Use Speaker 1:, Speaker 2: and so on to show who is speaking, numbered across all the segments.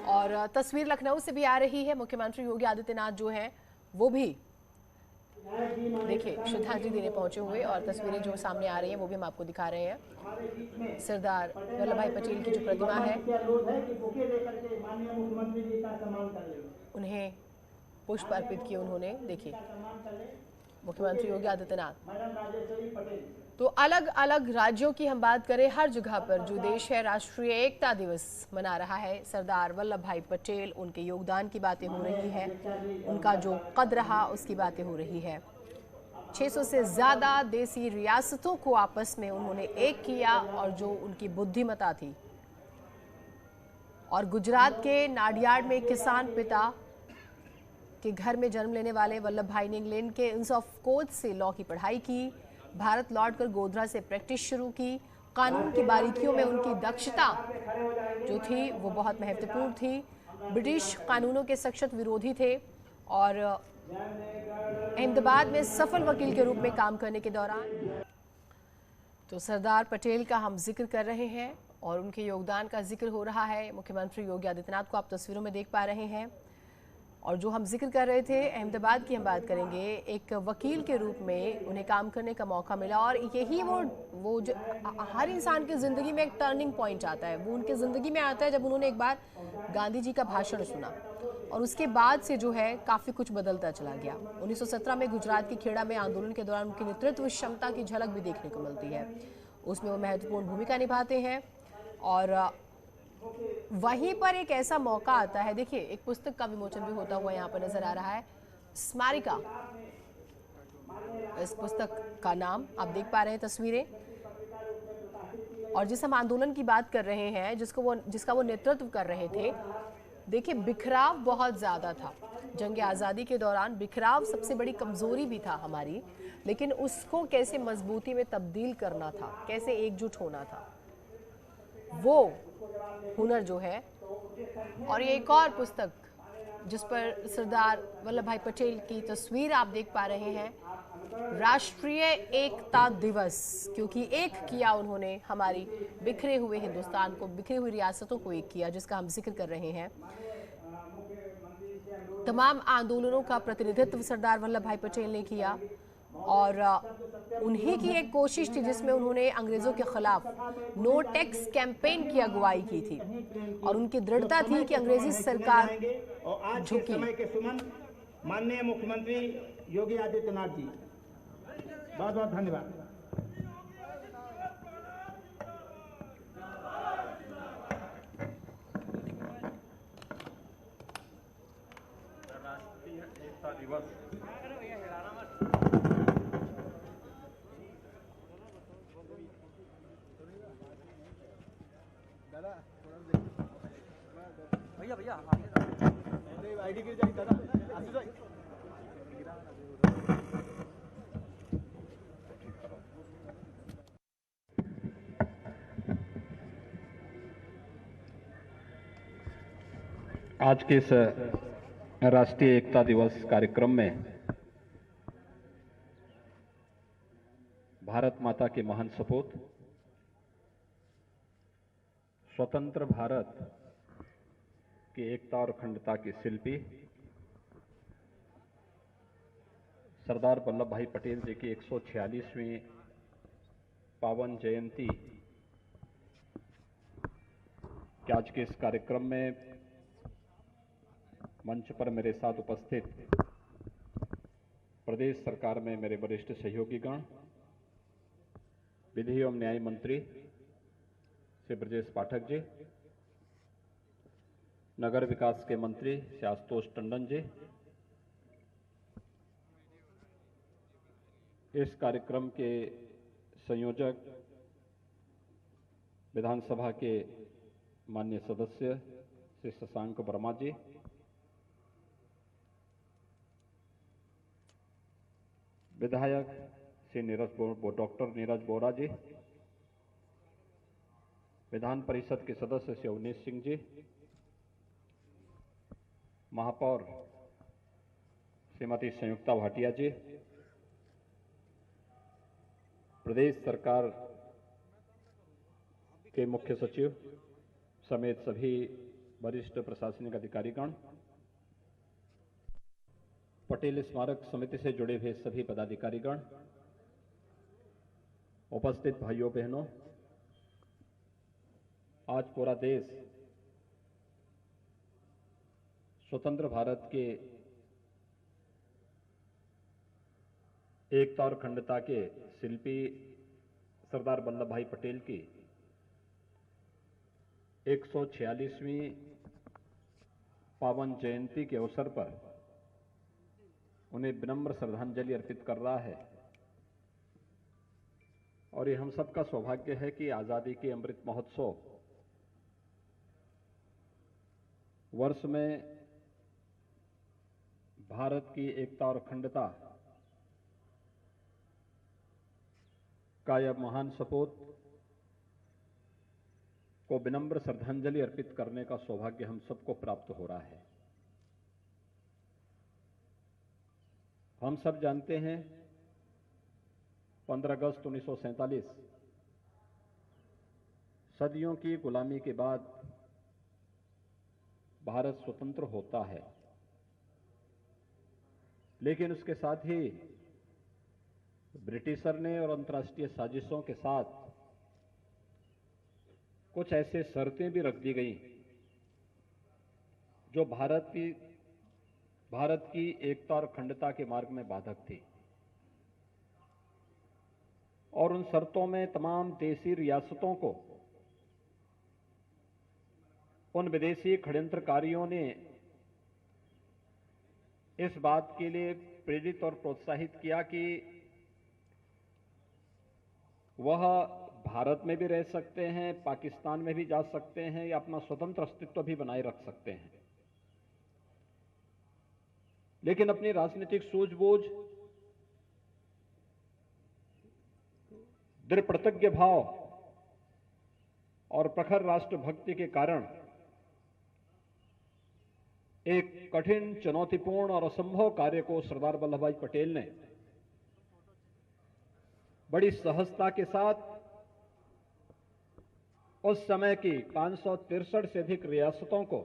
Speaker 1: और तस्वीर लखनऊ से भी आ रही है। मुख्यमंत्री योगी आदित्यनाथ जो हैं वो भी देखिए श्रद्धांजलि देने पहुंचे हुए, और तस्वीरें जो सामने आ रही हैं वो भी हम आपको दिखा रहे हैं। सरदार वल्लभ भाई पटेल की जो प्रतिमा है उन्हें पुष्प अर्पित किए उन्होंने। देखिए मुख्यमंत्री योगी आदित्यनाथ। तो अलग अलग राज्यों की हम बात करें, हर जगह पर जो देश है राष्ट्रीय एकता दिवस मना रहा है। सरदार वल्लभ भाई पटेल, उनके योगदान की बातें हो रही है, उनका जो कद रहा उसकी बातें हो रही है। 600 से ज्यादा देसी रियासतों को आपस में उन्होंने एक किया, और जो उनकी बुद्धिमता थी। और गुजरात के नाडियाड में किसान पिता के घर में जन्म लेने वाले वल्लभ भाई ने इंग्लैंड के इंस ऑफ कोर्ट से लॉ की पढ़ाई की। भारत लौटकर गोधरा से प्रैक्टिस शुरू की। कानून की बारीकियों में उनकी दक्षता जो थी वो बहुत महत्वपूर्ण थी। ब्रिटिश कानूनों के सख्त विरोधी थे, और अहमदाबाद में सफल वकील के रूप में काम करने के दौरान तो सरदार पटेल का हम जिक्र कर रहे हैं और उनके योगदान का जिक्र हो रहा है। मुख्यमंत्री योगी आदित्यनाथ को आप तस्वीरों में देख पा रहे हैं। और जो हम जिक्र कर रहे थे अहमदाबाद की हम बात करेंगे, एक वकील के रूप में उन्हें काम करने का मौका मिला, और यही वो जो हर इंसान की ज़िंदगी में एक टर्निंग पॉइंट आता है, वो उनकी ज़िंदगी में आता है जब उन्होंने एक बार गांधी जी का भाषण सुना, और उसके बाद से जो है काफ़ी कुछ बदलता चला गया। 1917 में गुजरात की खेड़ा में आंदोलन के दौरान उनकी नेतृत्व क्षमता की झलक भी देखने को मिलती है। उसमें वो महत्वपूर्ण भूमिका निभाते हैं। और वहीं पर एक ऐसा मौका आता है, देखिए एक पुस्तक का विमोचन भी होता हुआ यहाँ पर नजर आ रहा है, स्मारिका। इस पुस्तक का नाम आप देख पा रहे हैं तस्वीरें। और जिस हम आंदोलन की बात कर रहे हैं, जिसका वो नेतृत्व कर रहे थे, देखिए बिखराव बहुत ज्यादा था। जंग आज़ादी के दौरान बिखराव सबसे बड़ी कमजोरी भी था हमारी, लेकिन उसको कैसे मजबूती में तब्दील करना था, कैसे एकजुट होना था, वो हुनर जो है। और ये एक और पुस्तक जिस पर सरदार वल्लभ भाई पटेल की तस्वीर आप देख पा रहे हैं, राष्ट्रीय एकता दिवस, क्योंकि एक किया उन्होंने हमारी बिखरे हुए हिंदुस्तान को, बिखरी हुई रियासतों को एक किया, जिसका हम जिक्र कर रहे हैं। तमाम आंदोलनों का प्रतिनिधित्व सरदार वल्लभ भाई पटेल ने किया, और उन्हीं की एक कोशिश थी जिसमें उन्होंने अंग्रेजों के खिलाफ नो टैक्स कैंपेन की अगुवाई की थी, और उनकी दृढ़ता थी कि अंग्रेजी सरकार
Speaker 2: और आज के समय के सुमन माननीय मुख्यमंत्री योगी आदित्यनाथ जी, बहुत बहुत धन्यवाद।
Speaker 3: राष्ट्रीय एकता दिवस
Speaker 4: भैया भैया
Speaker 2: आईडी गिर जाएगी दादा, आशीष भाई।
Speaker 3: आज के इस राष्ट्रीय एकता दिवस कार्यक्रम में भारत माता के महान सपूत, स्वतंत्र भारत की एकता और अखंडता के शिल्पी सरदार वल्लभ भाई पटेल जी की 146वीं पावन जयंती के आज के इस कार्यक्रम में मंच पर मेरे साथ उपस्थित प्रदेश सरकार में मेरे वरिष्ठ सहयोगीगण, विधि एवं न्याय मंत्री श्री ब्रजेश पाठक जी, नगर विकास के मंत्री श्री आशुतोष टंडन जी, इस कार्यक्रम के संयोजक विधानसभा के माननीय सदस्य श्री शशांक वर्मा जी, विधायक श्री डॉक्टर नीरज बोरा जी, विधान परिषद के सदस्य श्री अवनीश सिंह जी, महापौर श्रीमती संयुक्ता भाटिया जी, प्रदेश सरकार के मुख्य सचिव समेत सभी वरिष्ठ प्रशासनिक अधिकारीगण, पटेल स्मारक समिति से जुड़े हुए सभी पदाधिकारीगण, उपस्थित भाइयों बहनों, आज पूरा देश स्वतंत्र भारत के एकता और अखंडता के शिल्पी सरदार वल्लभ भाई पटेल की 146वीं पावन जयंती के अवसर पर उन्हें विनम्र श्रद्धांजलि अर्पित कर रहा है। और ये हम सबका सौभाग्य है कि आजादी के अमृत महोत्सव वर्ष में भारत की एकता और अखंडता का यह महान सपूत को विनम्र श्रद्धांजलि अर्पित करने का सौभाग्य हम सबको प्राप्त हो रहा है। हम सब जानते हैं 15 अगस्त 1947 सदियों की गुलामी के बाद भारत स्वतंत्र होता है, लेकिन उसके साथ ही ब्रिटिशर ने और अंतर्राष्ट्रीय साजिशों के साथ कुछ ऐसे शर्तें भी रख दी गई जो भारत की एकता और अखंडता के मार्ग में बाधक थी। और उन शर्तों में तमाम देशी रियासतों को उन विदेशी षड्यंत्रकारियों ने इस बात के लिए प्रेरित और प्रोत्साहित किया कि वह भारत में भी रह सकते हैं, पाकिस्तान में भी जा सकते हैं या अपना स्वतंत्र अस्तित्व भी बनाए रख सकते हैं, लेकिन अपनी राजनीतिक सूझबूझ, दृढ़ प्रतिज्ञ भाव और प्रखर राष्ट्रभक्ति के कारण एक कठिन, चुनौतीपूर्ण और असंभव कार्य को सरदार वल्लभ भाई पटेल ने बड़ी सहजता के साथ उस समय की 563 से अधिक रियासतों को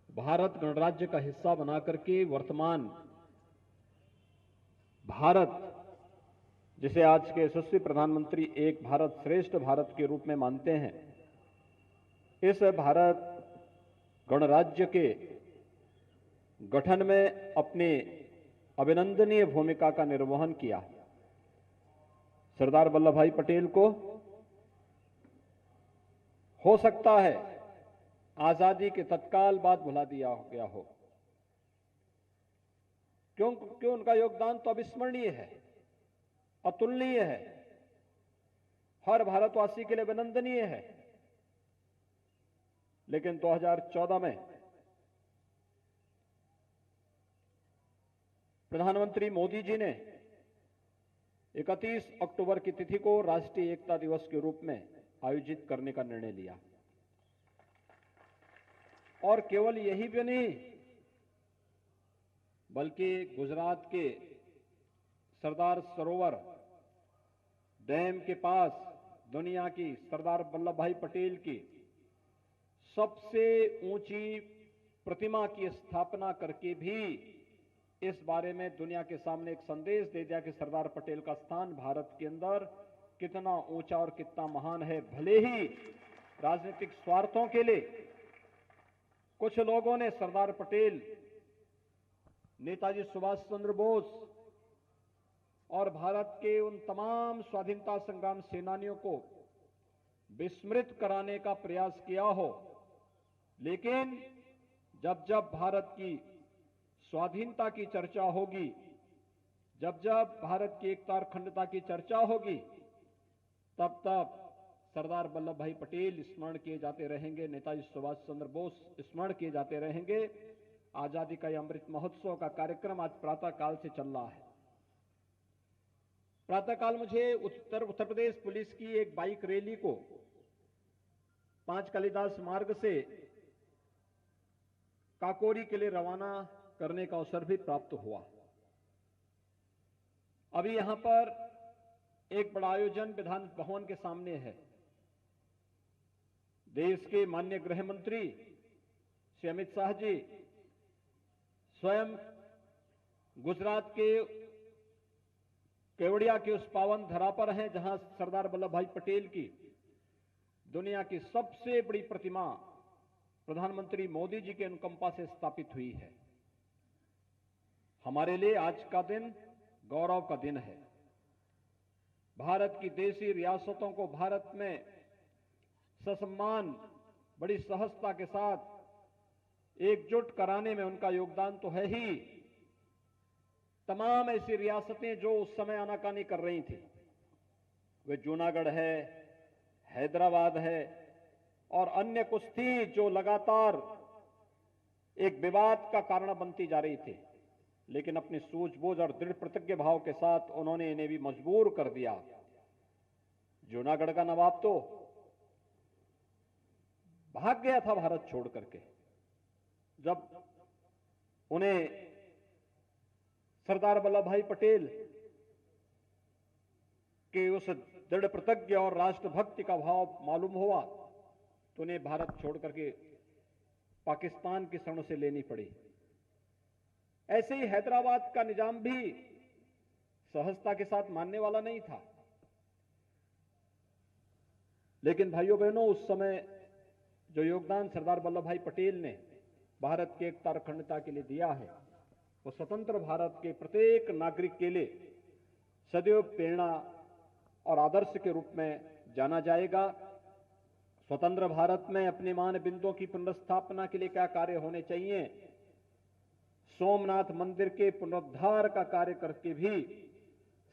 Speaker 3: भारत गणराज्य का हिस्सा बनाकर के वर्तमान भारत, जिसे आज के यशस्वी प्रधानमंत्री एक भारत श्रेष्ठ भारत के रूप में मानते हैं, इस भारत गणराज्य के गठन में अपनी अभिनंदनीय भूमिका का निर्वहन किया। सरदार वल्लभ भाई पटेल को हो सकता है आजादी के तत्काल बाद भुला दिया गया हो, क्यों उनका योगदान तो अविस्मरणीय है, अतुलनीय है, हर भारतवासी के लिए अभिनंदनीय है। लेकिन 2014 में प्रधानमंत्री मोदी जी ने 31 अक्टूबर की तिथि को राष्ट्रीय एकता दिवस के रूप में आयोजित करने का निर्णय लिया। और केवल यही भी नहीं, बल्कि गुजरात के सरदार सरोवर डैम के पास दुनिया की सरदार वल्लभ भाई पटेल की सबसे ऊंची प्रतिमा की स्थापना करके भी इस बारे में दुनिया के सामने एक संदेश दे दिया कि सरदार पटेल का स्थान भारत के अंदर कितना ऊंचा और कितना महान है। भले ही राजनीतिक स्वार्थों के लिए कुछ लोगों ने सरदार पटेल, नेताजी सुभाष चंद्र बोस और भारत के उन तमाम स्वाधीनता संग्राम सेनानियों को विस्मृत कराने का प्रयास किया हो, लेकिन जब जब भारत की स्वाधीनता की चर्चा होगी, जब जब भारत की एकता और अखंडता की चर्चा होगी, तब तब सरदार वल्लभ भाई पटेल स्मरण किए जाते रहेंगे, नेताजी सुभाष चंद्र बोस स्मरण किए जाते रहेंगे। आजादी का अमृत महोत्सव का कार्यक्रम आज प्रातःकाल से चल रहा है। प्रातःकाल मुझे उत्तर प्रदेश पुलिस की एक बाइक रैली को 5 कालिदास मार्ग से काकोरी के लिए रवाना करने का अवसर भी प्राप्त हुआ। अभी यहां पर एक बड़ा आयोजन विधान भवन के सामने है, देश के माननीय गृह मंत्री श्री अमित शाह जी स्वयं गुजरात के केवड़िया के उस पावन धरा पर हैं जहां सरदार वल्लभ भाई पटेल की दुनिया की सबसे बड़ी प्रतिमा प्रधानमंत्री मोदी जी के अनुकंपा से स्थापित हुई है। हमारे लिए आज का दिन गौरव का दिन है। भारत की देशी रियासतों को भारत में ससम्मान बड़ी सहजता के साथ एकजुट कराने में उनका योगदान तो है ही। तमाम ऐसी रियासतें जो उस समय आनाकानी कर रही थी, वे जूनागढ़ है, हैदराबाद है और अन्य कुछ थी जो लगातार एक विवाद का कारण बनती जा रही थी, लेकिन अपनी सूझबूझ और दृढ़ प्रतिज्ञ भाव के साथ उन्होंने इन्हें भी मजबूर कर दिया। जूनागढ़ का नवाब तो भाग गया था भारत छोड़ करके, जब उन्हें सरदार वल्लभ भाई पटेल के उस दृढ़ प्रतिज्ञ और राष्ट्रभक्ति का भाव मालूम हुआ तो उन्हें भारत छोड़ करके पाकिस्तान की शरण से लेनी पड़ी। ऐसे ही हैदराबाद का निजाम भी सहजता के साथ मानने वाला नहीं था, लेकिन भाइयों बहनों, उस समय जो योगदान सरदार वल्लभ भाई पटेल ने भारत की एकता और अखंडता के लिए दिया है, वो स्वतंत्र भारत के प्रत्येक नागरिक के लिए सदैव प्रेरणा और आदर्श के रूप में जाना जाएगा। स्वतंत्र भारत में अपने मान बिंदुओं की पुनर्स्थापना के लिए क्या कार्य होने चाहिए, सोमनाथ मंदिर के पुनरुद्धार का कार्य करके भी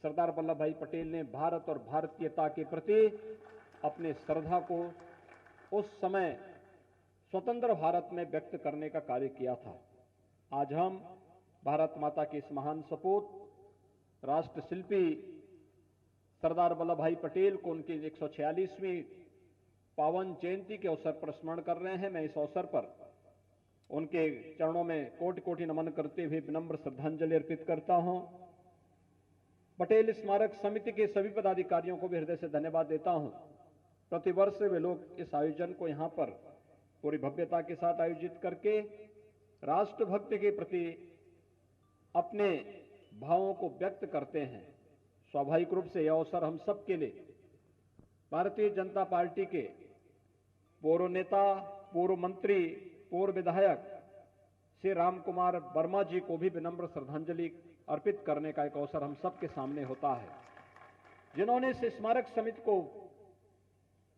Speaker 3: सरदार वल्लभ भाई पटेल ने भारत और भारतीयता के प्रति अपने श्रद्धा को उस समय स्वतंत्र भारत में व्यक्त करने का कार्य किया था। आज हम भारत माता के इस महान सपूत राष्ट्र शिल्पी सरदार वल्लभ भाई पटेल को उनकी 146वीं पावन जयंती के अवसर पर स्मरण कर रहे हैं। मैं इस अवसर पर उनके चरणों में कोटि कोटि नमन करते हुए विनम्र श्रद्धांजलि अर्पित करता हूं। पटेल स्मारक समिति के सभी पदाधिकारियों को भी हृदय से धन्यवाद देता हूं। प्रतिवर्ष वे लोग इस आयोजन को यहां पर पूरी भव्यता के साथ आयोजित करके राष्ट्रभक्ति के प्रति अपने भावों को व्यक्त करते हैं। स्वाभाविक रूप से यह अवसर हम सब के लिए भारतीय जनता पार्टी के पूर्व नेता, पूर्व मंत्री, पूर्व विधायक श्री राम कुमार वर्मा जी को भी विनम्र श्रद्धांजलि अर्पित करने का एक अवसर हम सबके सामने होता है, जिन्होंने इस स्मारक समिति को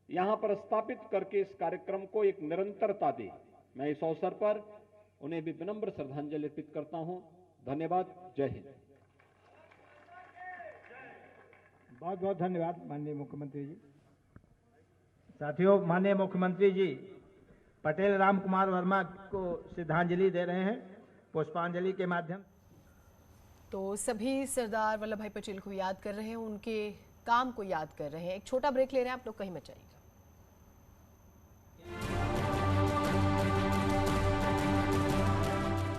Speaker 3: यहां पर स्थापित करके इस कार्यक्रम को एक निरंतरता दी। मैं इस अवसर पर उन्हें भी विनम्र श्रद्धांजलि अर्पित करता हूं। धन्यवाद। जय हिंद।
Speaker 2: बहुत बहुत धन्यवाद माननीय मुख्यमंत्री जी। साथियों, माननीय मुख्यमंत्री जी पटेल राम कुमार वर्मा को श्रद्धांजलि दे रहे हैं पुष्पांजलि के माध्यम।
Speaker 1: तो सभी सरदार वल्लभ भाई पटेल को याद कर रहे हैं, उनके काम को याद कर रहे हैं। एक छोटा ब्रेक ले रहे हैं, आप लोग कहीं मत जाइएगा।